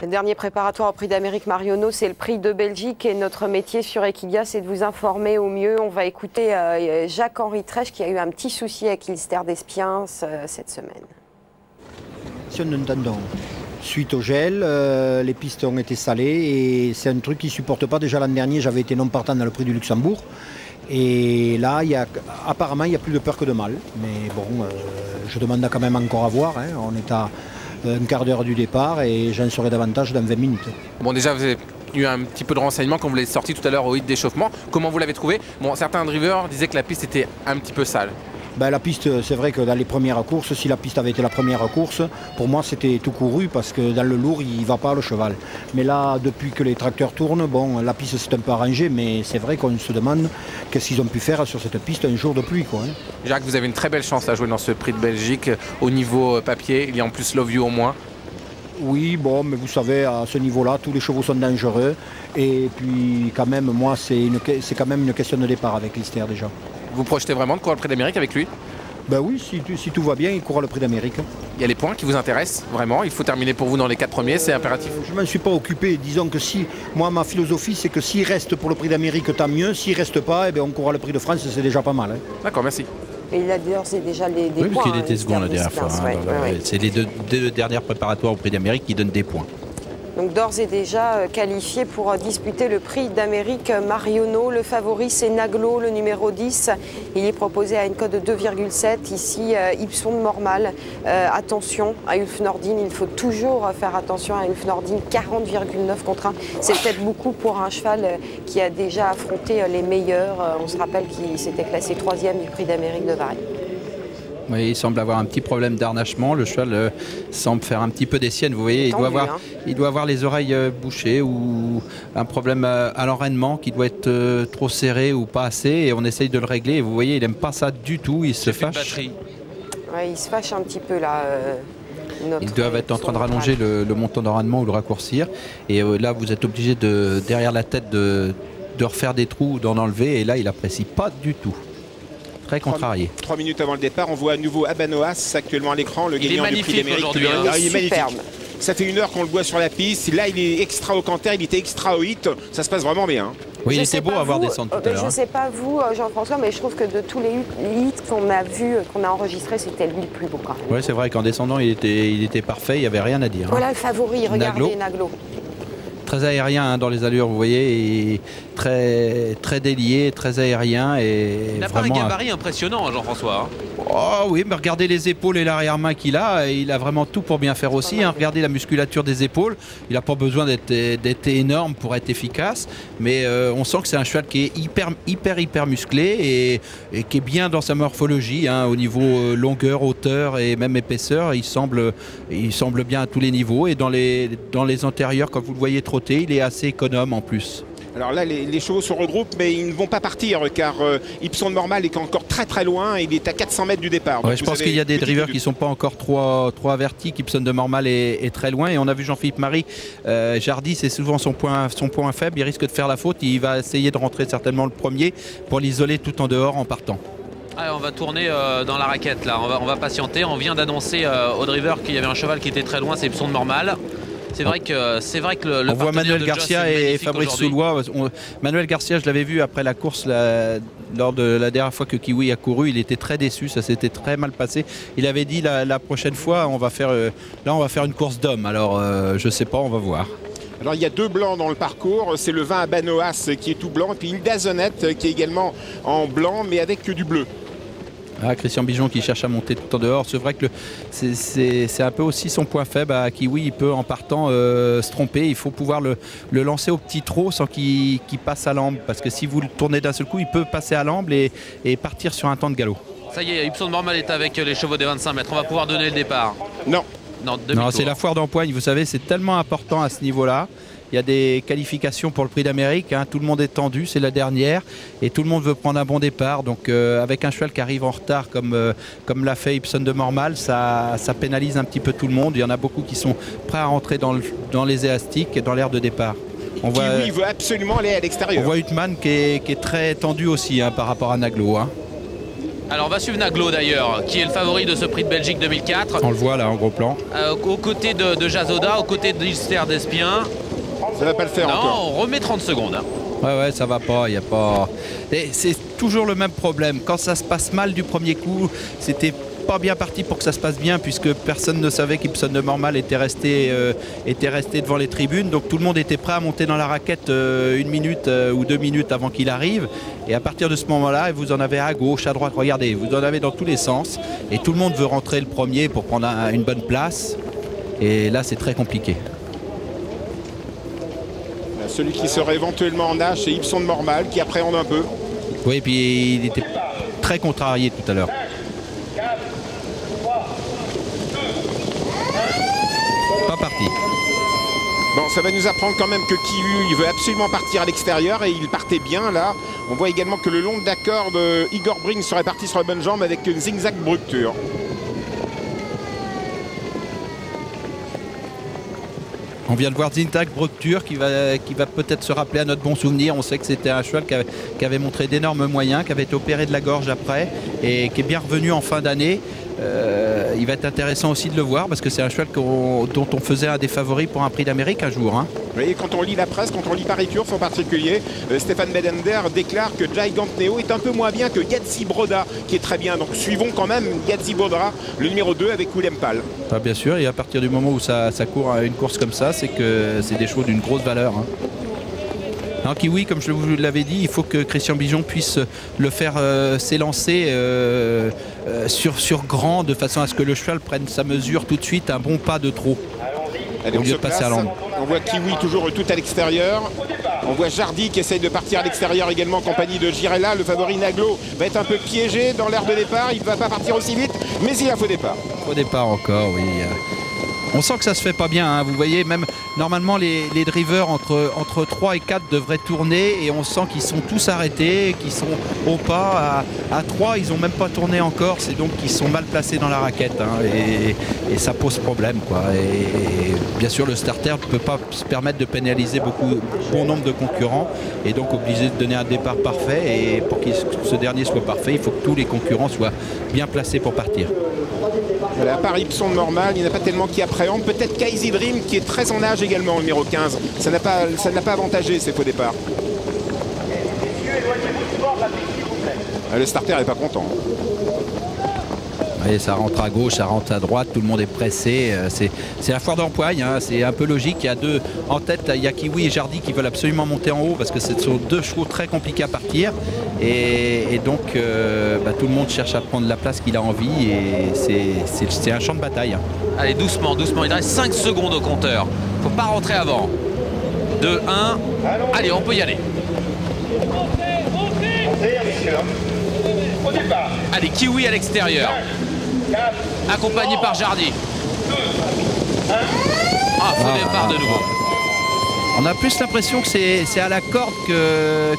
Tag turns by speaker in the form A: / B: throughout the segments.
A: Le dernier préparatoire au Prix d'Amérique Marionneau, c'est le Prix de Belgique et notre métier sur Equidia, c'est de vous informer au mieux. On va écouter Jacques-Henri Trèche qui a eu un petit souci avec l'Ilster d'Espiens cette semaine.
B: Suite au gel, les pistes ont été salées et c'est un truc qui ne supporte pas. Déjà l'an dernier, j'avais été non partant dans le Prix du Luxembourg. Et là, apparemment, il y a plus de peur que de mal. Mais bon, je demande quand même encore à voir. Hein. On est à un quart d'heure du départ et j'en saurai davantage dans 20 minutes.
C: Bon, déjà, vous avez eu un petit peu de renseignements quand vous l'avez sorti tout à l'heure au hit d'échauffement. Comment vous l'avez trouvé? Bon, certains drivers disaient que la piste était un petit peu sale.
B: Ben, la piste, c'est vrai que dans les premières courses, si la piste avait été la première course, pour moi c'était tout couru parce que dans le lourd il ne va pas le cheval. Mais là, depuis que les tracteurs tournent, bon, la piste s'est un peu arrangée, mais c'est vrai qu'on se demande qu'est-ce qu'ils ont pu faire sur cette piste un jour de pluie, quoi, hein.
C: Jacques, vous avez une très belle chance à jouer dans ce Prix de Belgique. Au niveau papier, il y a en plus Love You au moins.
B: Oui, bon, mais vous savez, à ce niveau-là, tous les chevaux sont dangereux. Et puis quand même, moi, c'est quand même une question de départ avec l'Ilster déjà.
C: Vous projetez vraiment de courir le Prix d'Amérique avec lui?
B: Ben oui, si tout va bien, il courra le Prix d'Amérique.
C: Il y a les points qui vous intéressent, vraiment? Il faut terminer pour vous dans les 4 premiers, c'est impératif?
B: Je ne m'en suis pas occupé. Disons que moi, ma philosophie, c'est que s'il reste pour le Prix d'Amérique, tant mieux. S'il ne reste pas, eh bien, on courra le Prix de France, c'est déjà pas mal, hein.
C: D'accord, merci.
A: Et il a c'est déjà des
D: points. Oui, parce qu'il
A: était
D: second la dernière fois. C'est les deux dernières préparatoires au Prix d'Amérique qui donnent des points.
A: Donc d'ores et déjà qualifié pour disputer le Prix d'Amérique Marionneau. Le favori, c'est Naglo, le numéro 10. Il est proposé à une cote de 2,7. Ici, Ipson de Mormal. Attention à Ulf Nordin. Il faut toujours faire attention à Ulf Nordin. 40,9 contre 1. C'est peut-être beaucoup pour un cheval qui a déjà affronté les meilleurs. On se rappelle qu'il s'était classé 3e du Prix d'Amérique de Varennes.
D: Oui, il semble avoir un petit problème d'harnachement. Le cheval semble faire un petit peu des siennes. Vous voyez, il doit avoir les oreilles bouchées ou un problème à l'enraînement qui doit être trop serré ou pas assez. Et on essaye de le régler. Et vous voyez, il n'aime pas ça du tout. Il se fâche.
A: Ouais, il se fâche un petit peu là.
D: Ils doivent être en train de rallonger le montant d'enraînement ou le raccourcir. Et là, vous êtes obligé derrière la tête de refaire des trous ou d'en enlever. Et là, il n'apprécie pas du tout. Très contrarié.
E: 3 minutes avant le départ, on voit à nouveau Abanoas actuellement à l'écran, le gagnant du Prix d'Amérique.
C: Aujourd'hui,
E: il est magnifique. Ça fait 1 heure qu'on le voit sur la piste. Là, il est extra au canter, il était extra au hit. Ça se passe vraiment bien.
D: Oui, il était beau à voir descendre tout à l'heure.
A: Je ne sais pas vous, Jean-François, mais je trouve que de tous les hits qu'on a vus, qu'on a enregistrés, c'était lui le plus beau quand même.
D: Oui, c'est vrai qu'en descendant, il était parfait, il n'y avait rien à dire.
A: Voilà le favori, regardez Naglo.
D: Très aérien dans les allures, vous voyez, et très, très délié, très aérien. Et
F: il n'a pas un gabarit impressionnant, Jean-François.
D: Oh oui, mais regardez les épaules et l'arrière-main qu'il a. Il a vraiment tout pour bien faire aussi. Hein. Regardez la musculature des épaules. Il n'a pas besoin d'être énorme pour être efficace. Mais on sent que c'est un cheval qui est hyper musclé et qui est bien dans sa morphologie. Hein, au niveau longueur, hauteur et même épaisseur. Il semble bien à tous les niveaux. Et dans les antérieurs, quand vous le voyez trotter, il est assez économe en plus.
E: Alors là, les chevaux se regroupent, mais ils ne vont pas partir car Ipson de Mormal est encore très loin. Il est à 400 mètres du départ.
D: Ouais, je pense qu'il y a des drivers qui ne sont pas encore trop avertis. Ipson de Mormal est très loin. Et on a vu Jean-Philippe Marie. Jardy, c'est souvent son point faible. Il risque de faire la faute. Il va essayer de rentrer certainement le premier pour l'isoler tout en dehors en partant.
F: Allez, on va tourner dans la raquette là. On va patienter. On vient d'annoncer au driver qu'il y avait un cheval qui était très loin. C'est Ipson de Mormal. C'est vrai que le
D: on voit Manuel Garcia et Fabrice Soulois. Manuel Garcia, je l'avais vu après la course lors de la dernière fois que Kiwi a couru. Il était très déçu, ça s'était très mal passé. Il avait dit la prochaine fois, on va faire une course d'hommes. Alors, je sais pas, on va voir.
E: Alors il y a 2 blancs dans le parcours, c'est le 20 Abanoas qui est tout blanc et puis Hilda Zonette qui est également en blanc mais avec du bleu.
D: Ah, Christian Bijon qui cherche à monter tout en dehors. C'est vrai que c'est un peu aussi son point faible à Kiwi. Il peut en partant se tromper. Il faut pouvoir le lancer au petit trot sans qu'il passe à l'amble. Parce que si vous le tournez d'un seul coup, il peut passer à l'amble et partir sur un temps de galop.
F: Ça y est, Ipson de Mormal est avec les chevaux des 25 mètres. On va pouvoir donner le départ.
E: Non,
D: c'est la foire d'empoigne. Vous savez, c'est tellement important à ce niveau-là. Il y a des qualifications pour le Prix d'Amérique, hein. Tout le monde est tendu, c'est la dernière et tout le monde veut prendre un bon départ. Donc avec un cheval qui arrive en retard comme l'a fait Ipson de Mormal, ça pénalise un petit peu tout le monde. Il y en a beaucoup qui sont prêts à rentrer dans les élastiques et dans l'aire de départ.
E: Il veut absolument aller à l'extérieur.
D: On voit Huttman qui est très tendu aussi, hein, par rapport à Naglo. Hein.
F: Alors on va suivre Naglo d'ailleurs, qui est le favori de ce prix de Belgique 2004.
D: On le voit là en gros plan.
F: Aux côtés de Jazoda, aux côtés d'Ilster d'Espien.
E: Ça va pas le faire
F: Non,
E: encore.
F: on remet 30 secondes. Hein.
D: Ouais, ça va pas, il y a pas. Et c'est toujours le même problème. Quand ça se passe mal du premier coup, c'était pas bien parti pour que ça se passe bien, puisque personne ne savait qu'Ibson de Mormal était resté devant les tribunes. Donc tout le monde était prêt à monter dans la raquette 1 minute ou 2 minutes avant qu'il arrive. Et à partir de ce moment-là, vous en avez à gauche, à droite, regardez, vous en avez dans tous les sens. Et tout le monde veut rentrer le premier pour prendre une bonne place. Et là, c'est très compliqué.
E: Celui qui serait éventuellement en nage, c'est Ibson de Mormal qui appréhende un peu.
D: Oui, et puis il était très contrarié tout à l'heure. Pas parti.
E: Bon, ça va nous apprendre quand même que Kiwu, il veut absolument partir à l'extérieur et il partait bien là. On voit également que le long de la corde, Igor Brink serait parti sur la bonne jambe avec une zigzag Bructure.
D: On vient de voir Zintak Bructure qui va peut-être se rappeler à notre bon souvenir. On sait que c'était un cheval qui avait montré d'énormes moyens, qui avait été opéré de la gorge après et qui est bien revenu en fin d'année. Il va être intéressant aussi de le voir parce que c'est un cheval dont on faisait un des favoris pour un prix d'Amérique un jour. Hein.
E: Oui, quand on lit la presse, quand on lit Paris Turf en particulier, Stéphane Bedender déclare que Gigant Neo est un peu moins bien que Yadzi Broda, qui est très bien. Donc suivons quand même Yadzi Broda, le numéro 2 avec William Pal.
D: Ah, bien sûr, et à partir du moment où ça court à une course comme ça, c'est que c'est des chevaux d'une grosse valeur. Hein. En Kiwi, comme je vous l'avais dit, il faut que Christian Bijon puisse le faire s'élancer sur grand, de façon à ce que le cheval prenne sa mesure tout de suite, un bon pas de trop.
E: Allez,
D: au lieu de passer à l'angle.
E: On voit Kiwi toujours tout à l'extérieur. On voit Jardy qui essaye de partir à l'extérieur également en compagnie de Girella. Le favori Naglo va être un peu piégé dans l'aire de départ. Il ne va pas partir aussi vite, mais il a faux départ.
D: Faux départ encore, oui. On sent que ça se fait pas bien, hein. Vous voyez, même normalement les drivers entre 3 et 4 devraient tourner et on sent qu'ils sont tous arrêtés, qu'ils sont au pas. À 3, ils n'ont même pas tourné encore, c'est donc qu'ils sont mal placés dans la raquette. Hein, et ça pose problème, quoi. Et bien sûr, le starter ne peut pas se permettre de pénaliser bon nombre de concurrents et donc obligé de donner un départ parfait. Et pour que ce dernier soit parfait, il faut que tous les concurrents soient bien placés pour partir.
E: Voilà, à part Ibson de Mormal, il n'y en a pas tellement qui appréhendent. Peut-être Crazy Dream qui est très en âge également, le numéro 15. Ça n'a pas avantagé ces faux départs. Le starter n'est pas content.
D: Et ça rentre à gauche, ça rentre à droite, tout le monde est pressé. C'est la foire d'empoigne, hein, c'est un peu logique. Il y a deux en tête, il y a Kiwi et Jardy qui veulent absolument monter en haut parce que ce sont deux chevaux très compliqués à partir. Et donc tout le monde cherche à prendre la place qu'il a envie et c'est un champ de bataille. Hein.
F: Allez, doucement, doucement, il reste 5 secondes au compteur. Faut pas rentrer avant. 2, 1, allez, on peut y aller. Allez, Kiwi à l'extérieur, accompagné par Jardy. Faux départ de nouveau.
D: On a plus l'impression que c'est à la corde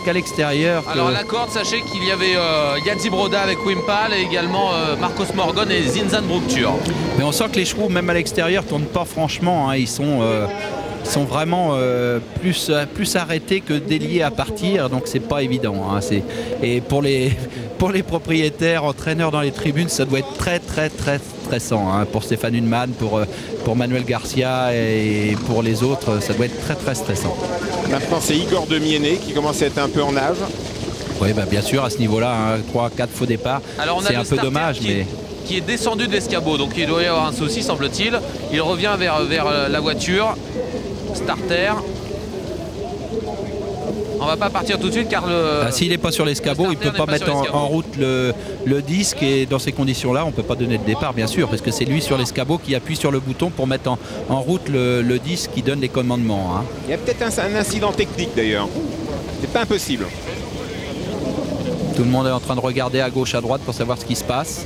D: qu'à l'extérieur.
F: Alors à la corde, sachez qu'il y avait Yadzi Broda avec Wimpal et également Marcos Morgan et Zinzan Bructure.
D: Mais on sent que les chevaux, même à l'extérieur, tournent pas franchement. Hein. Ils sont vraiment plus arrêtés que déliés à partir, donc c'est pas évident. Hein. Et pour les propriétaires, entraîneurs dans les tribunes, ça doit être très très très stressant. Hein. Pour Stéphane Hunnemann, pour Manuel Garcia et pour les autres, ça doit être très très stressant.
E: Maintenant c'est Igor Demienné qui commence à être un peu en âge.
D: Oui, bien sûr, à ce niveau-là, hein, 3-4 faux départs, c'est un peu dommage.
F: Qui est descendu de l'escabeau, donc il doit y avoir un souci, semble-t-il. Il revient vers la voiture. Starter. On va pas partir tout de suite car
D: s'il n'est pas sur l'escabeau, il ne peut pas mettre en route le disque et dans ces conditions-là, on ne peut pas donner de départ, bien sûr, parce que c'est lui sur l'escabeau qui appuie sur le bouton pour mettre en route le disque qui donne les commandements. Hein.
E: Il y a peut-être un incident technique d'ailleurs. C'est pas impossible.
D: Tout le monde est en train de regarder à gauche, à droite pour savoir ce qui se passe.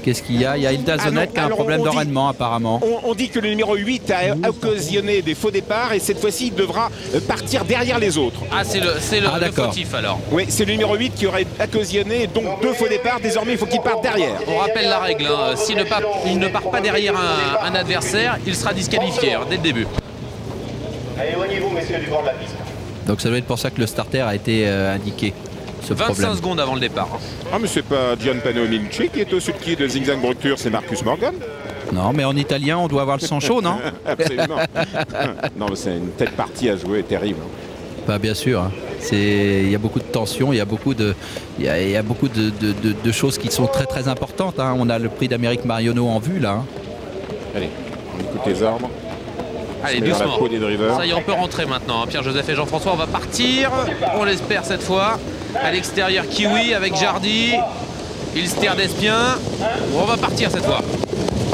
D: Qu'est-ce qu'il y a? Il y a Hilda Zonet qui a un problème d'enraînement apparemment.
E: On dit que le numéro 8 a occasionné des faux départs et cette fois-ci il devra partir derrière les autres.
F: Ah, c'est le fautif alors.
E: Oui, c'est le numéro 8 qui aurait occasionné donc 2 faux départs. Désormais il faut qu'il parte derrière.
F: On rappelle la règle, hein. S'il ne part pas derrière un adversaire, il sera disqualifié dès le début.
G: Allez, éloignez-vous messieurs du bord de la piste.
D: Donc ça doit être pour ça que le starter a été indiqué. ce
F: 25
D: problème.
F: secondes avant le départ.
E: Ah, mais c'est pas Gianpano Minci qui est au sulky de Zigzag Bructure, c'est Marcus Morgan.
D: Non, mais en italien, on doit avoir le sang chaud, non?
E: Absolument. Non, mais c'est une telle partie à jouer terrible.
D: Bah, bien sûr. Hein. Il y a beaucoup de tensions, il y a beaucoup de choses qui sont très très importantes. Hein. On a le prix d'Amérique Marionneau en vue là. Hein.
E: Allez, on écoute les ordres.
F: Allez,
E: Dans la
F: doucement.
E: peau des drivers.
F: Ça y est, on peut rentrer maintenant. Pierre-Joseph et Jean-François, on va partir. On l'espère cette fois. À l'extérieur, Kiwi avec Jardy. Ilster d'Espien. On va partir cette fois.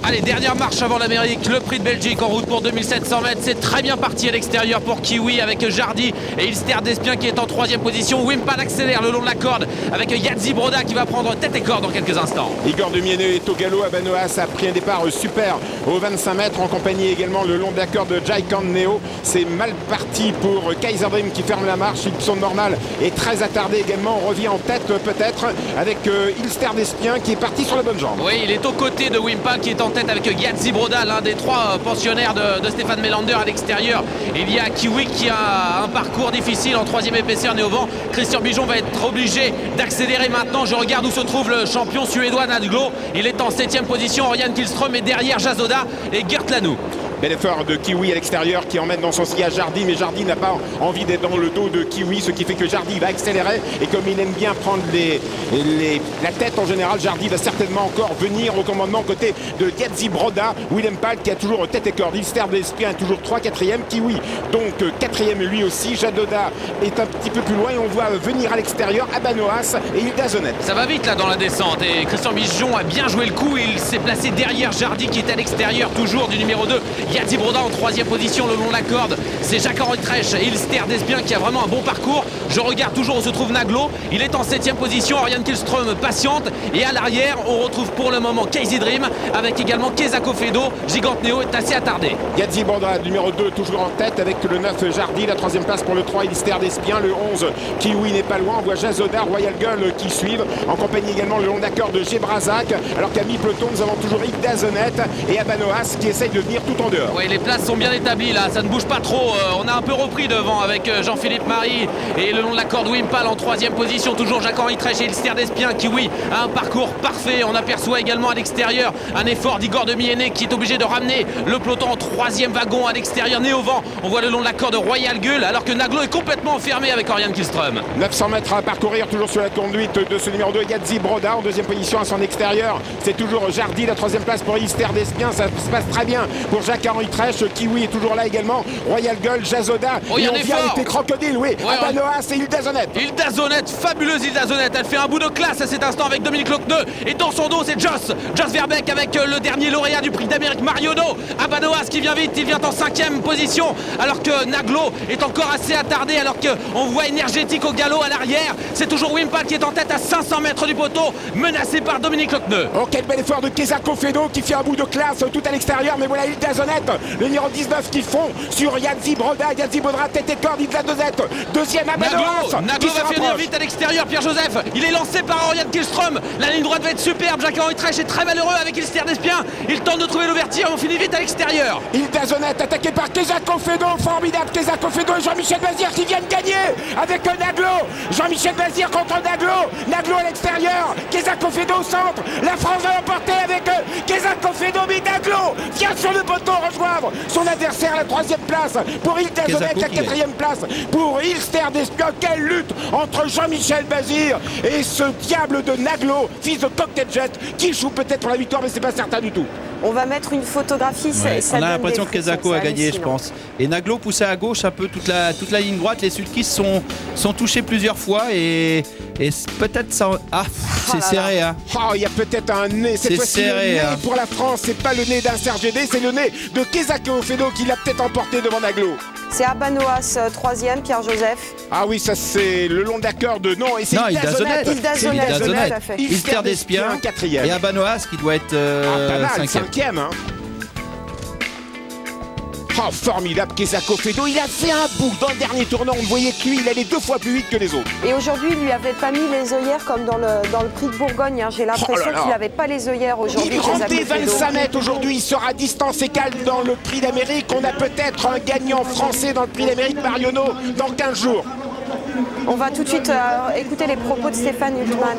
F: Allez, dernière marche avant l'Amérique, le prix de Belgique en route pour 2700 mètres. C'est très bien parti à l'extérieur pour Kiwi avec Jardy et Ilster d'Espien qui est en 3e position. Wimpal accélère le long de la corde avec Yadzi Broda qui va prendre tête et corde dans quelques instants.
E: Igor Demiene est au galop. Abanoas a pris un départ super aux 25 mètres en compagnie également le long de la corde de Jaikan Neo. C'est mal parti pour Kaiser Dream qui ferme la marche. Ils sont normales et très attardés également. On revient en tête peut-être avec Ilster d'Espien qui est parti sur la bonne jambe.
F: Oui, il est aux côtés de Wimpal qui est en tête avec Yadzi Broda, l'un des 3 pensionnaires de Stéphane Melander à l'extérieur. Il y a Kiwi qui a un parcours difficile en 3e épaisseur né au vent. Christian Bijon va être obligé d'accélérer maintenant. Je regarde où se trouve le champion suédois Naglo. Il est en 7e position. Oriane Kihlström est derrière Jazoda et Gert Lanou.
E: Bel effort de Kiwi à l'extérieur qui emmène dans son sillage Jardy, mais Jardy n'a pas envie d'être dans le dos de Kiwi, ce qui fait que Jardy va accélérer. Et comme il aime bien prendre la tête en général, Jardy va certainement encore venir au commandement côté de Yadzi Broda. Willem Pal qui a toujours tête et corde. Ilster d'Espien toujours 3-4e. Kiwi donc 4e lui aussi. Jadoda est un petit peu plus loin et on voit venir à l'extérieur Abanoas et Hilda Zonet.
F: Ça va vite là dans la descente et Christian Bijon a bien joué le coup. Il s'est placé derrière Jardy qui est à l'extérieur toujours du numéro 2. Yadzi Broda en 3e position le long de la corde. C'est Jacques-Henri Trèche et Ilster d'Espien qui a vraiment un bon parcours. Je regarde toujours où se trouve Naglo. Il est en 7e position. Oriane Kihlström patiente. Et à l'arrière, on retrouve pour le moment Casey Dream avec également Kezako Fedo. Gigante Neo est assez attardé.
E: Yadzi Broda, numéro 2, toujours en tête avec le 9 Jardy. La 3e place pour le 3 Ilster d'Espien. Le 11 Kiwi n'est pas loin. On voit Jazoda, Royal Gull qui suivent. En compagnie également le long d'accord de Gebrazak. Alors qu'à mi-peloton, nous avons toujours Hilda Zonet et Abanoas qui essaye de venir tout en dehors.
F: Oui, les places sont bien établies là, ça ne bouge pas trop. On a un peu repris devant avec Jean-Philippe Marie et le long de la corde Wimpal en 3e position. Toujours Jacques-Henri Trèche et Ilster d'Espien qui, oui, a un parcours parfait. On aperçoit également à l'extérieur un effort d'Igor Demiene qui est obligé de ramener le peloton en 3e wagon à l'extérieur, né au vent. On voit le long de la corde Royal Gull alors que Naglo est complètement enfermé avec Oriane Kihlström.
E: 900 mètres à parcourir toujours sur la conduite de ce numéro 2 Yadzi Broda en 2e position à son extérieur. C'est toujours Jardy, la 3e place pour Ilster d'Espien. Ça se passe très bien pour Jacques-Henri Trèche. Kiwi est toujours là également. Royal Gull, Jazoda.
F: Oh,
E: et on vient avec les crocodiles, oui. Abanoas et Hilda Zonet.
F: Hilda Zonet, fabuleuse Hilda Zonet. Elle fait un bout de classe à cet instant avec Dominique Lochneux. Et dans son dos, c'est Joss Verbeek avec le dernier lauréat du prix d'Amérique Marionneau. Abanoas qui vient vite, il vient en 5e position. Alors que Naglo est encore assez attardé. Alors qu'on voit énergétique au galop à l'arrière. C'est toujours Wimpal qui est en tête à 500 mètres du poteau, menacé par Dominique Lochneux.
E: Oh, quel bel effort de Kezako Fedo qui fait un bout de classe tout à l'extérieur. Mais voilà Hilda Zonet, le numéro 19 qui fond sur Yadzi Broda. Yadzi Broda, tête et corde, Hilda Zonet. 2e Abanoas.
F: Naglo va finir vite à l'extérieur. Pierre-Joseph, il est lancé par Oriane Kihlström. La ligne droite va être superbe. Jacques-Henri Trèche est très malheureux avec Ilster d'Espien. Il tente de trouver l'ouverture. On finit vite à l'extérieur.
E: Hilda Zonet attaqué par Kezako Fedo. Formidable. Kezako Fedo et Jean-Michel Bazir qui viennent gagner avec Naglo. Jean-Michel Bazir contre Naglo. Naglo à l'extérieur. Kezako Fedo au centre. La France va l'emporter avec Kezako Fedo. Mais Naglo vient sur le poteau rejoindre son adversaire à la 3e place pour Hilda Zonet, la 4e place pour Ilster d'Espien. Quelle lutte entre Jean-Michel Bazir et ce diable de Naglo, fils de Cocktail Jet, qui joue peut-être pour la victoire, mais c'est pas certain du tout.
A: On va mettre une photographie.
D: Ouais.
A: Ça
D: on a
A: donne
D: l'impression
A: des
D: que Kezako a gagné, je pense. Et Naglo poussait à gauche un peu toute la ligne droite. Les sulkistes sont touchés plusieurs fois et peut-être ça. Ah, c'est serré. Hein.
E: Oh, il y a peut-être un nez. Cette fois-ci, le nez pour la France. C'est pas le nez d'un Serge Gédé, c'est le nez de Kezako Fedo qui l'a peut-être emporté devant Naglo.
A: C'est Abanoas 3e, Pierre-Joseph.
E: Ah oui, ça c'est le long d'accord de... Non, et c'est
D: Hilda Zonet.
A: Hilda Zonet.
E: Ilster
D: d'Espien
E: 4e.
D: Et Abanoas qui doit être
E: 5e. Hein. Oh, formidable Kezako Fedo. Il a fait un bout dans le dernier tournant. On voyait que lui, il allait 2 fois plus vite que les autres.
A: Et aujourd'hui, il lui avait pas mis les œillères comme dans le prix de Bourgogne. Hein. J'ai l'impression qu'il n'avait pas les œillères aujourd'hui.
E: Il rendait 25 mètres aujourd'hui. Il sera distance égale dans le prix d'Amérique. On a peut-être un gagnant français dans le prix d'Amérique Marionneau dans 15 jours.
A: On va tout de suite écouter les propos de Stéphane Hultmann.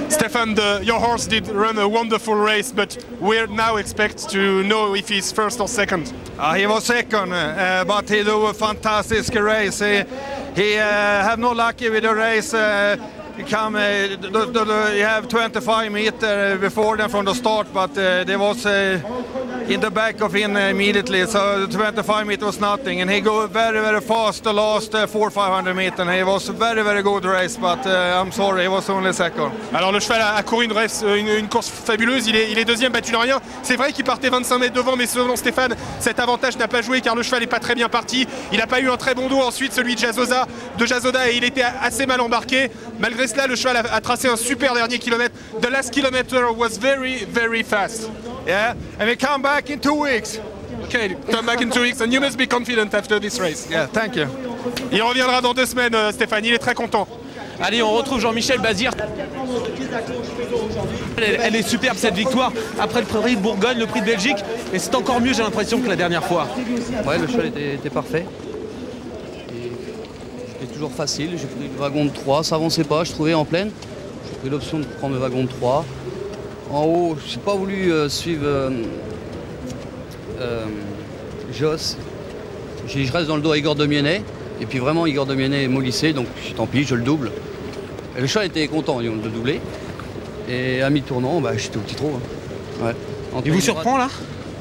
G: Stefan, your horse did run a wonderful race, but we now expect to know if he's first or second.
H: He was second, but he do a fantastic race. He have no lucky with the race. He have 25 meters before them from the start, but there was in the back of him immediately, so 25 meters was nothing, and he go very, very fast the last 400-500 meters. And he was a very, very good race, but I'm sorry, he was only second.
G: Alors le cheval a couru une course fabuleuse, il est deuxième, battu de rien. C'est vrai qu'il partait 25 mètres devant, mais selon Stéphane, cet avantage n'a pas joué car le cheval n'est pas très bien parti. Il n'a pas eu un très bon dos ensuite, celui de Jazoda, et il était assez mal embarqué. Malgré cela, le cheval a tracé un super dernier kilomètre. The last kilometer was very, very fast.
H: Yeah, and we come back in 2 weeks.
G: Okay, come back in 2 weeks and you must be confident after this race.
H: Yeah, thank you.
G: Il reviendra dans 2 semaines, Stéphane, il est très content.
F: Allez, on retrouve Jean-Michel Bazir. Elle est superbe cette victoire après le prix de Bourgogne, le prix de Belgique. Et c'est encore mieux, j'ai l'impression, que la dernière fois.
I: Ouais, le cheval était parfait. C'était toujours facile. J'ai pris le wagon de 3, ça avançait pas, je trouvais en pleine. J'ai pris l'option de prendre le wagon de 3. En haut, je n'ai pas voulu suivre Joss. Je reste dans le dos à Igor Domienet. Et puis vraiment, Igor Domienet est mollissé, donc tant pis, je le double. Et le cheval était content de doubler. Et à mi-tournant, bah, j'étais au petit trot. Hein. Ouais.
F: Il vous surprend là?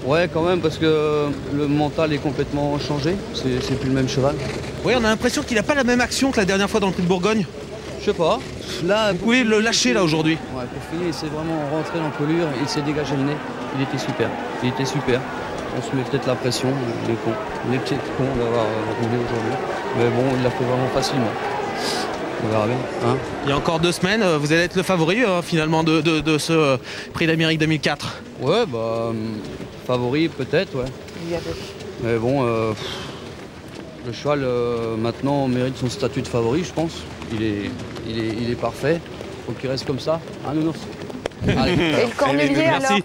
I: Ouais, quand même, parce que le mental est complètement changé. C'est plus le même cheval.
F: Oui, on a l'impression qu'il n'a pas la même action que la dernière fois dans le prix de Bourgogne.
I: Je sais pas. Là,
F: vous pouvez le lâcher là aujourd'hui.
I: Ouais, pour finir, il s'est vraiment rentré dans l'encolure, il s'est dégagé le nez. Il était super. Il était super. On se met peut-être la pression, les cons. Les petits cons d'avoir roulé aujourd'hui. Mais bon, il l'a fait vraiment facilement. On verra bien. Hein.
F: Il y a encore 2 semaines, vous allez être le favori finalement de ce prix d'Amérique 2004.
I: Ouais, bah, favori peut-être, ouais. Mais bon, le cheval maintenant mérite son statut de favori, je pense. Il est parfait. Faut qu'il reste comme ça. Un nounours.
A: Allez. Et le Cornulier alors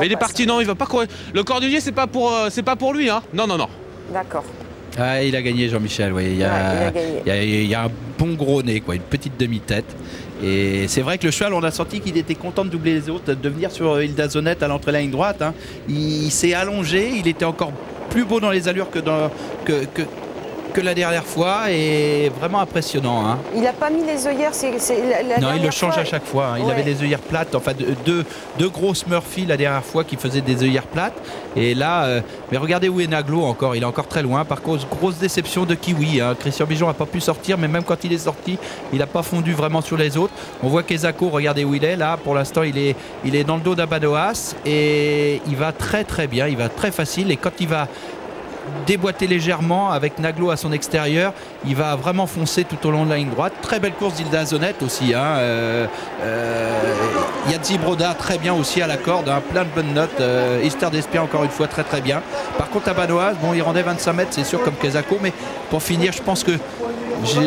F: il est parti, non, il va pas courir. Le Cornulier, c'est pas pour lui, hein. Non.
A: D'accord.
D: Ah, il a gagné, Jean-Michel, oui. Il y a un bon gros nez, quoi, une petite demi-tête. Et c'est vrai que le cheval, on a senti qu'il était content de doubler les autres, de venir sur Hilda Zonette à l'entrée ligne droite. Hein. Il s'est allongé, il était encore plus beau dans les allures que la dernière fois, et vraiment impressionnant. Hein.
A: Il n'a pas mis les œillères,
D: non, il le change à chaque fois. Hein. Il avait les œillères plates, enfin deux grosses Murphy la dernière fois qui faisaient des œillères plates. Et là, mais regardez où est Naglo encore, il est encore très loin. Par contre, grosse déception de Kiwi. Hein. Christian Bijon n'a pas pu sortir, mais même quand il est sorti, il n'a pas fondu vraiment sur les autres. On voit qu'Ezako, regardez où il est. Là, pour l'instant, il est dans le dos d'Abadoas et il va très très bien, il va très facile. Et quand il va déboîter légèrement avec Naglo à son extérieur, il va vraiment foncer tout au long de la ligne droite. Très belle course d'Hilda Zonette aussi, hein. Yadzi Broda très bien aussi à la corde, hein. Plein de bonnes notes. Easter d'Espien encore une fois très très bien. Par contre Abanoise, bon, il rendait 25 mètres c'est sûr comme Kezako, mais pour finir je pense que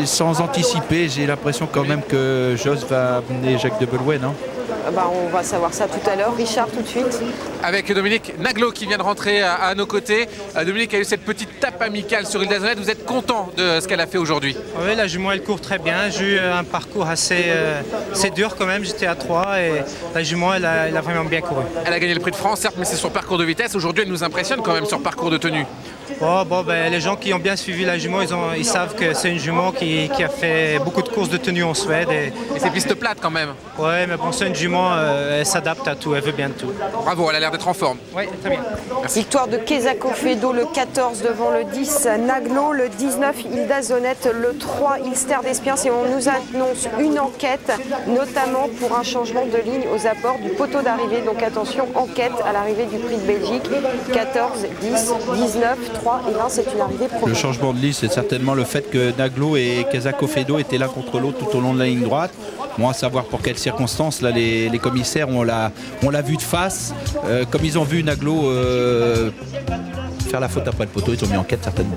D: sans anticiper, j'ai l'impression quand même que Joss va amener Jacques de Belouet, non?
A: On va savoir ça tout à l'heure. Richard, tout de suite.
C: Avec Dominique Naglo qui vient de rentrer à nos côtés. Dominique a eu cette petite tape amicale sur Hilda Zonette. Vous êtes content de ce qu'elle a fait aujourd'hui?
J: Oui, la jument elle court très bien. J'ai eu un parcours assez dur quand même. J'étais à 3 et la jument elle a vraiment bien couru.
C: Elle a gagné le prix de France, certes, mais c'est sur parcours de vitesse. Aujourd'hui, elle nous impressionne quand même sur parcours de tenue.
J: Les gens qui ont bien suivi la jument, ils savent que c'est une jument qui a fait beaucoup de courses de tenue en Suède. Et
C: c'est piste plate quand même.
J: Ouais, mais bon, c'est une jument, elle s'adapte à tout, elle veut bien tout.
C: Bravo, elle a l'air d'être en forme.
J: Oui, très bien.
C: Merci.
A: Victoire de Kezako Fedo, le 14 devant le 10 Naglo, le 19 Hilda Zonette, le 3 Ilster d'Espien. Et on nous annonce une enquête, notamment pour un changement de ligne aux abords du poteau d'arrivée. Donc attention, enquête à l'arrivée du prix de Belgique. 14, 10, 19, 3 et 1, c'est une arrivée prochaine.
D: Le changement de ligne, c'est certainement le fait que Naglo et Kezako Fedo étaient l'un contre l'autre tout au long de la ligne droite. Bon, à savoir pour quelles circonstances, là, les commissaires, on l'a vu de face. Comme ils ont vu Naglo faire la faute après le poteau, ils ont mis enquête certainement.